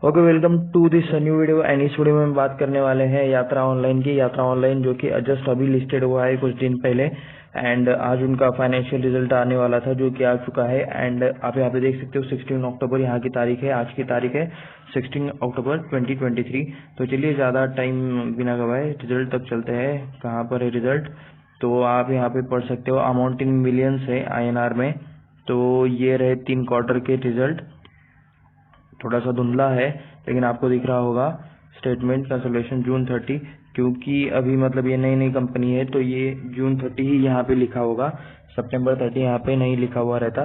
Okay, welcome to this new video. And इस video में हम बात करने वाले हैं यात्रा ऑनलाइन की। यात्रा ऑनलाइन जो कि जस्ट अभी लिस्टेड हुआ है कुछ दिन पहले, एंड आज उनका फाइनेंशियल रिजल्ट आने वाला था जो कि आ चुका है। एंड आप यहाँ पे देख सकते हो 16 अक्टूबर यहाँ की तारीख है, आज की तारीख है 16 अक्टूबर 2023। तो चलिए ज़्यादा टाइम बिना गवाए रिजल्ट तक चलते हैं। कहाँ पर है रिजल्ट, तो आप यहाँ पे पढ़ सकते हो। अमाउंट इन मिलियंस है INR में। तो ये रहे 3 क्वार्टर के रिजल्ट। थोड़ा सा धुंधला है लेकिन आपको दिख रहा होगा। स्टेटमेंट कंसोलिडेशन जून 30, क्योंकि अभी मतलब ये नई नई कंपनी है तो ये जून 30 ही यहाँ पे लिखा होगा, सितंबर 30 यहाँ पे नहीं लिखा हुआ रहता।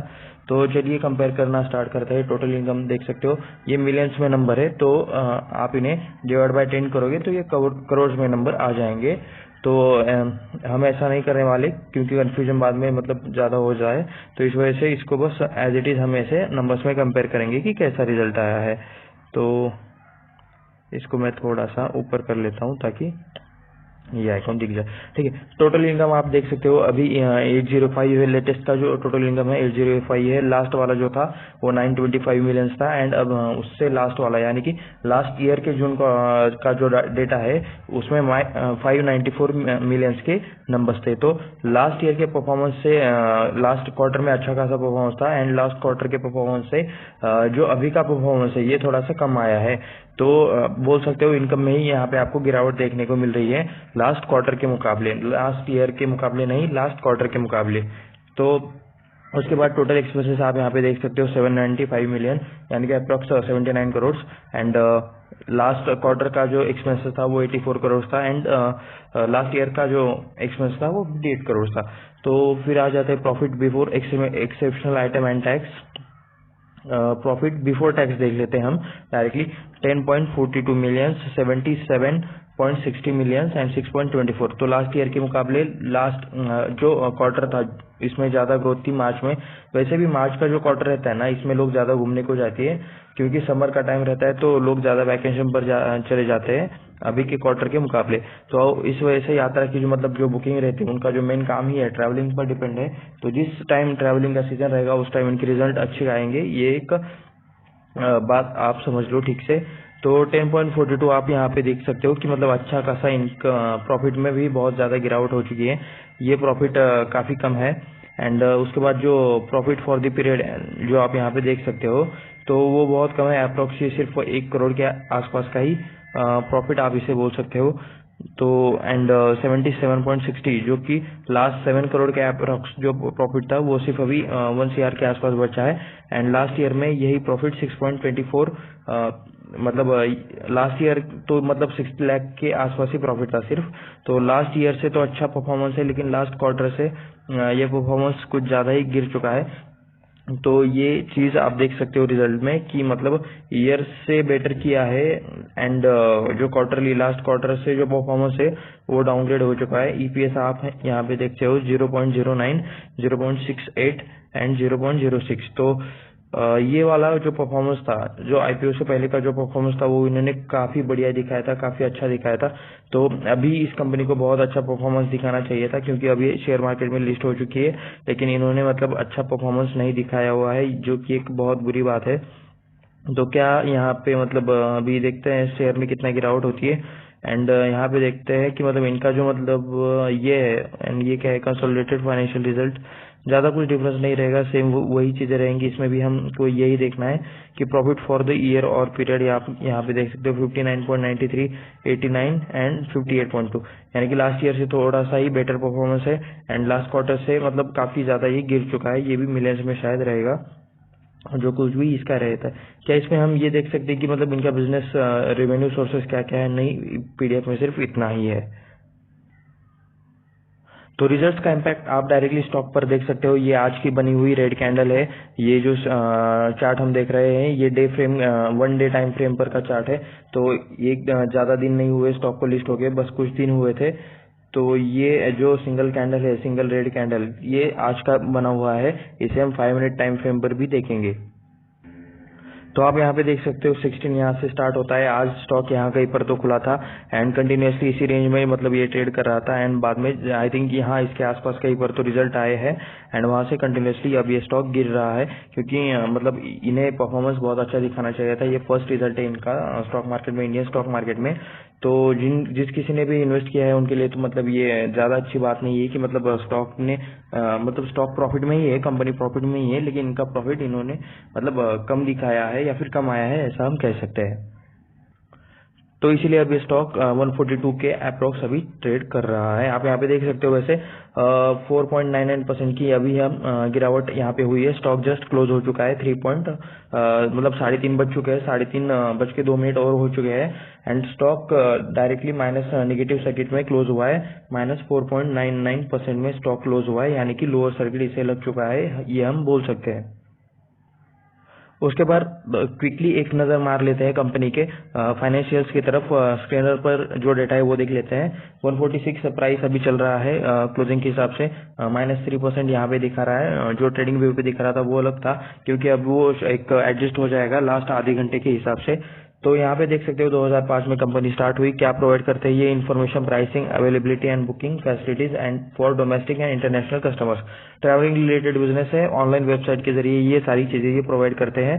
तो चलिए कंपेयर करना स्टार्ट करते हैं। टोटल इनकम देख सकते हो, ये मिलियंस में नंबर है, तो आप इन्हें डिवाइड बाय 10 करोगे तो ये करोड़ में नंबर आ जाएंगे। तो हम ऐसा नहीं करने वाले क्योंकि कंफ्यूजन बाद में मतलब ज़्यादा हो जाए, तो इस वजह से इसको बस एज इट इज़ हम ऐसे नंबर्स में कंपेयर करेंगे कि कैसा रिजल्ट आया है। तो इसको मैं थोड़ा सा ऊपर कर लेता हूँ ताकि ये आइकॉन दिख जाए। ठीक है, टोटल इनकम आप देख सकते हो अभी 805 है। लेटेस्ट का जो टोटल इनकम है 805 है। लास्ट वाला जो था वो 925 मिलियंस था। एंड अब उससे लास्ट वाला यानी कि लास्ट ईयर के जून का जो डेटा है उसमें 594 मिलियंस के नंबर्स थे। तो लास्ट ईयर के परफॉर्मेंस से लास्ट क्वार्टर में अच्छा खासा परफॉर्मेंस था, एंड लास्ट क्वार्टर के परफॉर्मेंस से जो अभी का परफॉर्मेंस है ये थोड़ा सा कम आया है। तो बोल सकते हो इनकम में ही यहाँ पे आपको गिरावट देखने को मिल रही है लास्ट क्वार्टर के मुकाबले, लास्ट ईयर के मुकाबले नहीं, लास्ट क्वार्टर के मुकाबले। तो उसके बाद टोटल एक्सपेंसेस आप यहाँ पे देख सकते हो 795 मिलियन यानी कि approx 79 crore. And last quarter का जो एक्सपेंसेस था वो 84 करोड़ था। एंड लास्ट ईयर का जो एक्सपेंस था वो 58 करोड़ था। तो फिर आ जाते हैं profit before exceptional item and tax. Profit before tax देख लेते हैं हम डायरेक्टली। 10.42 million, 77.60 million and 6.24। तो लास्ट ईयर के मुकाबले लास्ट जो क्वार्टर था इसमें ज़्यादा ग्रोथ थी मार्च में। वैसे भी मार्च का जो क्वार्टर रहता है ना, इसमें लोग ज़्यादा घूमने को जाते हैं क्योंकि समर का टाइम रहता है, तो लोग ज़्यादा वैकेशन पर चले जाते हैं अभी के क्वार्टर के मुकाबले। तो इस वजह से यात्रा की जो मतलब जो बुकिंग रहती है उनका जो मेन काम ही है ट्रैवलिंग पर डिपेंड है। तो जिस टाइम ट्रैवलिंग का सीजन रहेगा उस टाइम इनके रिजल्ट अच्छे आएंगे, ये एक बात आप समझ लो ठीक से। तो 10.42 आप यहाँ पे देख सकते हो कि मतलब अच्छा खासा इनका प्रॉफिट में भी बहुत ज़्यादा गिरावट हो चुकी है। ये प्रॉफिट काफ़ी कम है। एंड उसके बाद जो प्रॉफिट फॉर द पीरियड जो आप यहाँ पे देख सकते हो तो वो बहुत कम है। अप्रोक्स सिर्फ 1 करोड़ के आसपास का ही प्रॉफिट आप इसे बोल सकते हो। तो एंड 77.60 जो कि लास्ट 7 करोड़ के अप्रोक्स जो प्रॉफिट था वो सिर्फ अभी 1 CR के आसपास बचा है। एंड लास्ट ईयर में यही प्रॉफिट 6.24 मतलब लास्ट ईयर तो मतलब 60 लाख के आसपास ही प्रॉफिट था सिर्फ। तो लास्ट ईयर से तो अच्छा परफॉर्मेंस है, लेकिन लास्ट क्वार्टर से ये परफॉर्मेंस कुछ ज़्यादा ही गिर चुका है। तो ये चीज आप देख सकते हो रिजल्ट में कि मतलब ईयर से बेटर किया है। एंड जो क्वार्टरली लास्ट क्वार्टर से जो परफॉर्मेंस है वो डाउनग्रेड हो चुका है। EPS आप यहाँ पे देखते हो 0.09, 0.68 एंड 0.06। तो ये वाला जो परफॉर्मेंस था, जो IPO से पहले का जो परफॉर्मेंस था वो इन्होंने काफी बढ़िया दिखाया था, काफी अच्छा दिखाया था। तो अभी इस कंपनी को बहुत अच्छा परफॉर्मेंस दिखाना चाहिए था क्योंकि अभी शेयर मार्केट में लिस्ट हो चुकी है, लेकिन इन्होंने मतलब अच्छा परफॉर्मेंस नहीं दिखाया हुआ है, जो कि एक बहुत बुरी बात है। तो क्या यहाँ पे मतलब अभी देखते हैं शेयर में कितना गिरावट होती है। एंड यहाँ पे देखते हैं कि मतलब इनका जो मतलब ये है, एंड ये क्या है, कंसोलिडेटेड फाइनेंशियल रिजल्ट। ज़्यादा कुछ डिफरेंस नहीं रहेगा, सेम वही चीज़ें रहेंगी। इसमें भी हमको यही देखना है कि प्रॉफिट फॉर द ईयर और पीरियड आप यहाँ पे देख सकते हो 59.93, 89 एंड 58.2, यानी कि लास्ट ईयर से थोड़ा सा ही बेटर परफॉर्मेंस है। एंड लास्ट क्वार्टर से मतलब काफ़ी ज़्यादा ही गिर चुका है। ये भी मिलियंस में शायद रहेगा जो कुछ भी इसका रहता है। क्या इसमें हम ये देख सकते हैं कि मतलब इनका बिजनेस रेवेन्यू सोर्सेस क्या क्या है? नहीं, PDF में सिर्फ इतना ही है। तो रिजल्ट्स का इम्पैक्ट आप डायरेक्टली स्टॉक पर देख सकते हो। ये आज की बनी हुई रेड कैंडल है। ये जो चार्ट हम देख रहे हैं ये day frame 1 day time frame पर का चार्ट है। तो ये ज़्यादा दिन नहीं हुए स्टॉक को लिस्ट हो गए, बस कुछ दिन हुए थे। तो ये जो सिंगल कैंडल है, सिंगल रेड कैंडल, ये आज का बना हुआ है। इसे हम 5 मिनट टाइम फ्रेम पर भी देखेंगे। तो आप यहाँ पे देख सकते हो 16 यहाँ से स्टार्ट होता है। आज स्टॉक यहाँ कहीं पर तो खुला था एंड कंटिन्यूसली इसी रेंज में मतलब ये ट्रेड कर रहा था। एंड बाद में आई थिंक यहाँ इसके आसपास कहीं पर तो रिजल्ट आए हैं। एंड वहां से कंटिन्यूसली अब ये स्टॉक गिर रहा है, क्योंकि मतलब इन्हें परफॉर्मेंस बहुत अच्छा दिखाना चाहिए था। ये फर्स्ट रिजल्ट है इनका स्टॉक मार्केट में, इंडियन स्टॉक मार्केट में। तो जिस किसी ने भी इन्वेस्ट किया है उनके लिए तो मतलब ये ज्यादा अच्छी बात नहीं है कि मतलब स्टॉक ने मतलब स्टॉक प्रॉफिट में ही है, कंपनी प्रॉफिट में ही है, लेकिन इनका प्रॉफिट इन्होंने मतलब कम दिखाया है या फिर कम आया है, ऐसा हम कह सकते हैं। तो इसीलिए अब ये स्टॉक 142 के अप्रोक्स अभी ट्रेड कर रहा है। आप यहाँ पे देख सकते हो। वैसे 4.99% की अभी हम गिरावट यहाँ पे हुई है। स्टॉक जस्ट क्लोज हो चुका है 3 पॉइंट मतलब 3:30 बज चुके हैं, 3:30 और हो चुके हैं। And stock directly minus negative circuit में क्लोज हुआ है। -4.99% में स्टॉक क्लोज हुआ है, यानी कि लोअर सर्किट इसे लग चुका है, ये हम बोल सकते हैं। उसके बाद क्विकली एक नजर मार लेते हैं कंपनी के फाइनेंशियल्स की तरफ। स्क्रीनर पर जो डेटा है वो देख लेते हैं। 146 प्राइस अभी चल रहा है क्लोजिंग के हिसाब से। -3% यहाँ पे दिखा रहा है। जो ट्रेडिंग व्यू पे दिख रहा था वो अलग था, क्योंकि अब वो एक एडजस्ट हो जाएगा लास्ट आधे घंटे के हिसाब से। तो यहाँ पे देख सकते हो 2005 में कंपनी स्टार्ट हुई। क्या प्रोवाइड करते हैं ये information, pricing, availability and booking facilities and for domestic and international customers. Travelling related business है, ऑनलाइन वेबसाइट के जरिए ये सारी चीजें ये प्रोवाइड करते हैं।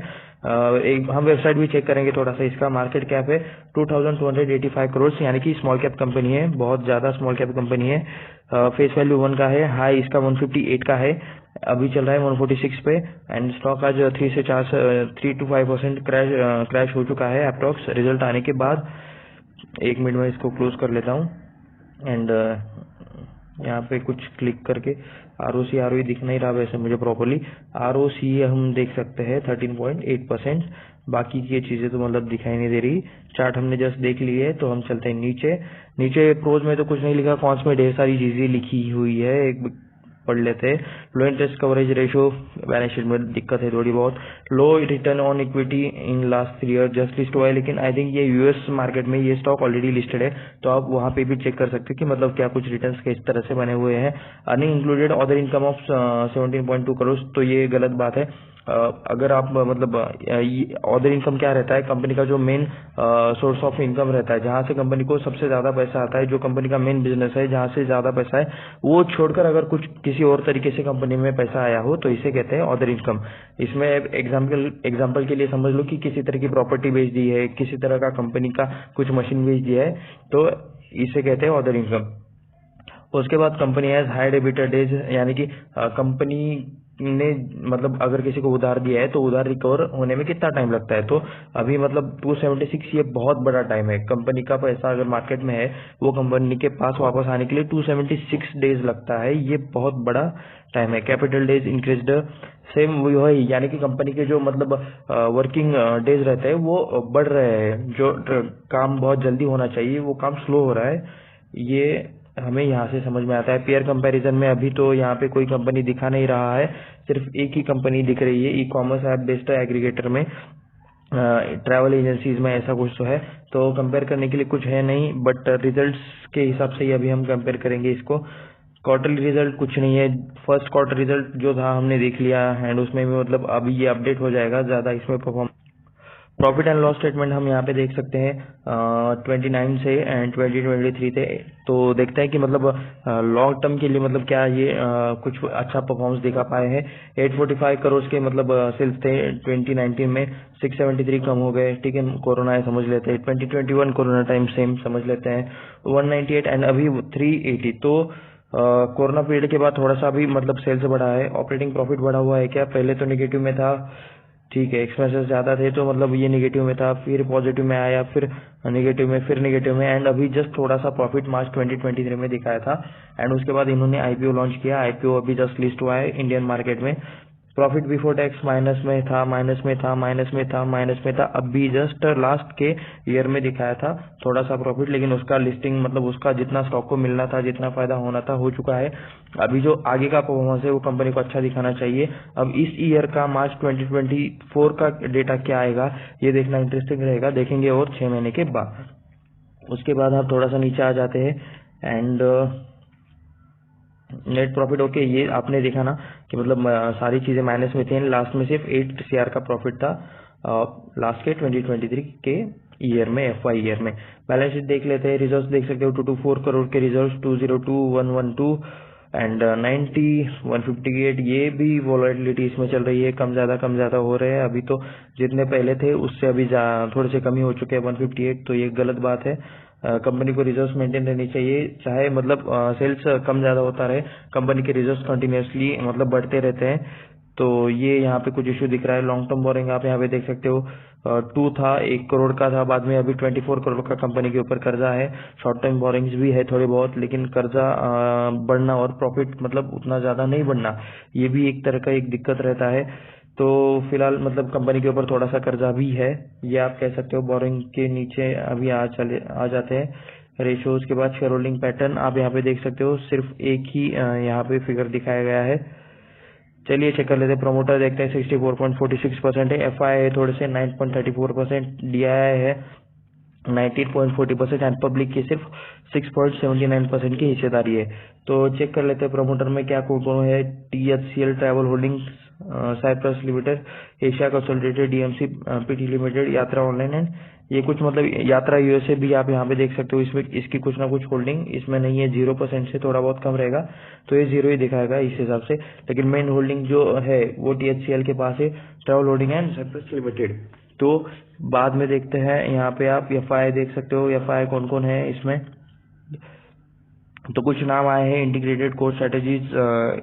एक हम वेबसाइट भी चेक करेंगे थोड़ा सा। इसका मार्केट कैप है 2285 करोड़, यानी कि स्मॉल कैप कंपनी है, बहुत ज्यादा स्मॉल कैप कंपनी है। फेस वैल्यू 1 का है, हाई इसका 158 का है, अभी चल रहा है 146 पे। एंड स्टॉक आज 3 to 5% क्रैश हो चुका है अप्रोक्स रिजल्ट आने के बाद। 1 मिनट में इसको क्लोज कर लेता हूँ। एंड यहाँ पे कुछ क्लिक करके आरओसी दिख नहीं रहा वैसे मुझे प्रॉपरली। आरओसी हम देख सकते हैं 13.8%। बाकी की ये चीजें तो मतलब दिखाई नहीं दे रही। चार्ट हमने जस्ट देख ली है, तो हम चलते हैं नीचे। नीचे प्रोज में तो कुछ नहीं लिखा, कॉन्स में ढेर सारी चीजें लिखी हुई है, एक पढ़ लेते हैं। Low interest coverage ratio, balance sheet में दिक्कत है थोड़ी बहुत। Low return on equity in last 3 year, just list हुआ है, लेकिन आई थिंक ये यूएस मार्केट में ये स्टॉक ऑलरेडी लिस्टेड है, तो आप वहां पे भी चेक कर सकते हैं कि मतलब क्या कुछ रिटर्न्स किस तरह से बने हुए हैं। Earning included other income of 17.2 crore, तो ये गलत बात है। अगर आप मतलब अदर इनकम क्या रहता है, कंपनी का जो मेन सोर्स ऑफ इनकम रहता है, जहां से कंपनी को सबसे ज्यादा पैसा आता है, जो कंपनी का मेन बिजनेस है, जहां से ज्यादा पैसा है, वो छोड़कर अगर कुछ किसी और तरीके से कंपनी में पैसा आया हो तो इसे कहते हैं अदर इनकम। इसमें एग्जाम्पल के लिए समझ लो कि किसी तरह की प्रॉपर्टी बेच दी है, किसी तरह का कंपनी का कुछ मशीन बेच दिया है, तो इसे कहते हैं अदर इनकम। उसके बाद company has high debtor days, यानी कि कंपनी ने मतलब अगर किसी को उधार दिया है तो उधार रिकवर होने में कितना टाइम लगता है। तो अभी मतलब 276 ये बहुत बड़ा टाइम है। कंपनी का पैसा अगर मार्केट में है, वो कंपनी के पास वापस आने के लिए 276 डेज लगता है, ये बहुत बड़ा टाइम है। कैपिटल डेज इंक्रीज्ड, सेम वही, यानी कि कंपनी के जो मतलब वर्किंग डेज रहते हैं वो बढ़ रहे हैं। जो काम बहुत जल्दी होना चाहिए वो काम स्लो हो रहा है, ये हमें यहाँ से समझ में आता है। पेयर कंपैरिजन में अभी तो यहाँ पे कोई कंपनी दिखा नहीं रहा है, सिर्फ एक ही कंपनी दिख रही है e commerce app based aggregator में, ट्रैवल एजेंसीज में ऐसा कुछ तो है। तो कंपेयर करने के लिए कुछ है नहीं, बट रिजल्ट्स के हिसाब से ही अभी हम कंपेयर करेंगे इसको। क्वार्टरली रिजल्ट कुछ नहीं है, फर्स्ट क्वार्टर रिजल्ट जो था हमने देख लिया, एंड उसमें भी मतलब अभी ये अपडेट हो जाएगा, ज्यादा इसमें perform. Profit and loss statement हम यहाँ पे देख सकते हैं 29 से एंड 2023 थे। तो देखते हैं कि मतलब लॉन्ग टर्म के लिए मतलब क्या ये कुछ अच्छा परफॉर्मेंस दिखा पाए हैं। 845 करोड़ के मतलब सेल्स थे 2019 में, 673 कम हो गए, ठीक है, कोरोना है समझ लेते हैं। 2021 कोरोना टाइम सेम समझ लेते हैं, 198 एंड अभी 380। तो कोरोना पीरियड के बाद थोड़ा सा अभी मतलब सेल्स बढ़ा है। ऑपरेटिंग प्रॉफिट बढ़ा हुआ है क्या, पहले तो नेगेटिव में था, ठीक है, एक्सपेंसेस ज्यादा थे तो मतलब ये नेगेटिव में था, फिर पॉजिटिव में आया, फिर नेगेटिव में, फिर नेगेटिव में, एंड अभी जस्ट थोड़ा सा प्रॉफिट मार्च 2023 में दिखाया था। एंड उसके बाद इन्होंने आईपीओ लॉन्च किया, आईपीओ अभी जस्ट लिस्ट हुआ है इंडियन मार्केट में। प्रॉफिट बिफोर टैक्स माइनस में था, माइनस में था, माइनस में था, माइनस में था, अभी जस्ट लास्ट के ईयर में दिखाया था थोड़ा सा प्रॉफिट, लेकिन उसका लिस्टिंग मतलब उसका जितना स्टॉक को मिलना था, जितना फायदा होना था, हो चुका है। अभी जो आगे का परफॉर्मेंस है वो कंपनी को अच्छा दिखाना चाहिए। अब इस ईयर का मार्च 2024 का डेटा क्या आएगा ये देखना इंटरेस्टिंग रहेगा, देखेंगे और 6 महीने के बाद। उसके बाद आप थोड़ा सा नीचे आ जाते हैं एंड नेट प्रॉफिट। ओके, ये आपने देखा ना कि मतलब सारी चीजें माइनस में थी, लास्ट में सिर्फ 8 CR का प्रॉफिट था लास्ट के 2023 के ईयर में, FY ईयर में। बैलेंस शीट देख लेते हैं, रिजर्व्स देख सकते हो 224 करोड़ के रिजर्व्स, 202112 एंड 90, 158 ये भी वॉलेटिलिटी इसमें चल रही है, कम ज़्यादा हो रहे हैं। अभी तो जितने पहले थे उससे अभी थोड़े से कम ही हो चुके हैं 158, तो ये गलत बात है। कंपनी को रिजर्व्स मेंटेन रहनी चाहिए, चाहे मतलब सेल्स कम ज़्यादा होता रहे, कंपनी के रिजर्व्स कंटिन्यूसली मतलब बढ़ते रहते हैं। तो ये यहाँ पे कुछ इशू दिख रहा है। लॉन्ग टर्म बोरिंग आप यहाँ पे देख सकते हो, 2 था, 1 करोड़ का था, बाद में अभी 24 करोड़ का कंपनी के ऊपर कर्जा है। शॉर्ट टर्म बोरिंग्स भी है थोड़े बहुत, लेकिन कर्जा बढ़ना और प्रॉफिट मतलब उतना ज्यादा नहीं बढ़ना, ये भी एक तरह का एक दिक्कत रहता है। तो फिलहाल मतलब कंपनी के ऊपर थोड़ा सा कर्जा भी है, ये आप कह सकते हो। बोरिंग के नीचे अभी आ जाते हैं रेशियोज के बाद शेयर होल्डिंग पैटर्न आप यहाँ पे देख सकते हो, सिर्फ एक ही यहाँ पे फिगर दिखाया गया है। चलिए चेक कर लेते हैं। प्रोमोटर देखते हैं 64.46% है, एफआई है थोड़े से 9.34%, डीआई है 19.40% एंड पब्लिक की सिर्फ 6.79% की हिस्सेदारी है। तो चेक कर लेते हैं प्रोमोटर में क्या कौन है। THCL travel holdings, Cyprus limited, Asia consolidated, DMC PT limited, Yatra online and ये कुछ मतलब यात्रा USA भी आप यहाँ पे देख सकते हो। इसमें इसकी कुछ ना कुछ होल्डिंग इसमें नहीं है, 0% से थोड़ा बहुत कम रहेगा, तो ये 0 ही दिखाएगा इस हिसाब से। लेकिन मेन होल्डिंग जो है वो THCL के पास है, travel holding and Cyprus limited. तो बाद में देखते हैं, यहाँ पे आप एफआई देख सकते हो, एफआई कौन कौन है इसमें। तो कुछ नाम आए हैं, integrated core strategies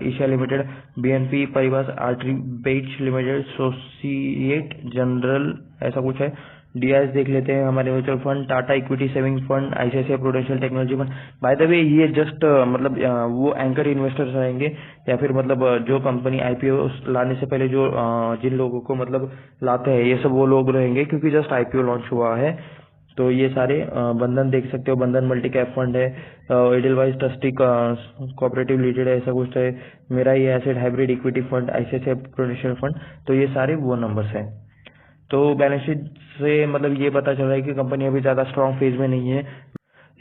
Asia limited, BNP परिवार, आर्टरी बेच लिमिटेड, एसोसिएट जनरल, ऐसा कुछ है। डीआईएस देख लेते हैं, हमारे mutual fund, Tata equity saving fund, ICICI prudential technology fund. By the way ये जस्ट मतलब वो एंकर इन्वेस्टर्स रहेंगे, या फिर मतलब जो कंपनी IPO लाने से पहले जो जिन लोगों को मतलब लाते हैं, ये सब वो लोग रहेंगे, क्योंकि जस्ट IPO लॉन्च हुआ है। तो ये सारे बंधन देख सकते हो, बंधन मल्टी कैप फंड है, एडलवाइज ट्रस्टी कोऑपरेटिव लिमिटेड है, ऐसा कुछ है। मेरा ये asset hybrid equity fund, ICICI prudential fund. तो ये सारे वो नंबर्स हैं। तो बैलेंस शीट से मतलब ये पता चल रहा है कि कंपनी अभी ज्यादा स्ट्रांग फेज में नहीं है।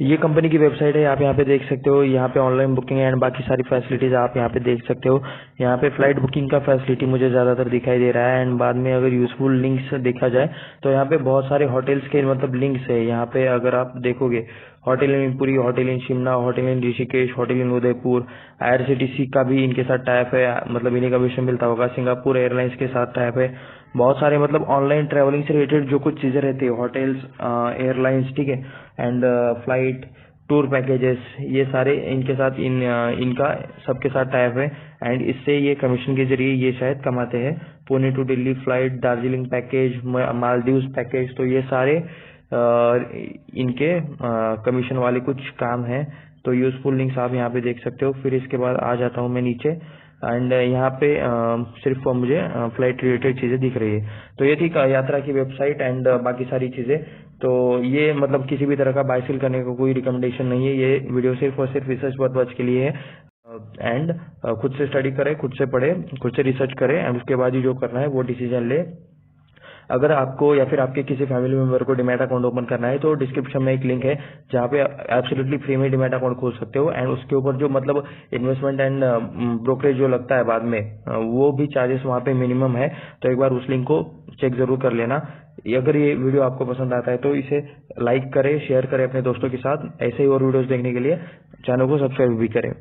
ये कंपनी की वेबसाइट है, आप यहाँ पे देख सकते हो। यहाँ पे ऑनलाइन बुकिंग एंड बाकी सारी फैसिलिटीज आप यहाँ पे देख सकते हो। यहाँ पे फ्लाइट बुकिंग का फैसिलिटी मुझे ज्यादातर दिखाई दे रहा है, एंड बाद में अगर यूजफुल लिंक्स देखा जाए तो यहाँ पे बहुत सारे होटल्स के मतलब लिंक्स है। यहाँ पे अगर आप देखोगे, hotel in Puri, hotel in Shimla, hotel in Rishikesh, hotel in Udaipur, IRCTC का भी इनके साथ टाइप है, मतलब इन्हीं का विषय मिलता होगा। सिंगापुर एयरलाइंस के साथ टाइप है। बहुत सारे मतलब ऑनलाइन ट्रेवलिंग से रिलेटेड जो कुछ चीजें रहती है, होटल्स, एयरलाइंस, ठीक है, एंड फ्लाइट, टूर पैकेजेस, ये सारे इनके साथ इनका सबके साथ टाइप है, एंड इससे ये कमीशन के जरिए ये शायद कमाते हैं। Pune to Delhi flight, Darjeeling package, Maldives package, तो ये सारे इनके कमीशन वाले कुछ काम है। तो यूजफुल लिंक्स आप यहाँ पे देख सकते हो। फिर इसके बाद आ जाता हूँ मैं नीचे, एंड यहाँ पे सिर्फ मुझे फ्लाइट रिलेटेड चीजें दिख रही है। तो ये थी यात्रा की वेबसाइट एंड बाकी सारी चीजें। तो ये मतलब किसी भी तरह का बाय सेल करने का कोई रिकमेंडेशन नहीं है, ये वीडियो सिर्फ और सिर्फ रिसर्च पर्पज के लिए है। एंड खुद से स्टडी करें, खुद से पढ़े, खुद से रिसर्च करें, एंड उसके बाद ही जो करना है वो डिसीजन ले। अगर आपको या फिर आपके किसी फैमिली मेंबर को डीमैट अकाउंट ओपन करना है तो डिस्क्रिप्शन में एक लिंक है जहाँ पे एब्सोल्युटली फ्री में डीमैट अकाउंट खोल सकते हो, एंड उसके ऊपर जो मतलब इन्वेस्टमेंट एंड ब्रोकरेज जो लगता है बाद में, वो भी चार्जेस वहाँ पे मिनिमम है। तो एक बार उस लिंक को चेक जरूर कर लेना। अगर ये वीडियो आपको पसंद आता है तो इसे लाइक करें, शेयर करें अपने दोस्तों के साथ। ऐसे ही और वीडियोस देखने के लिए चैनल को सब्सक्राइब भी करें।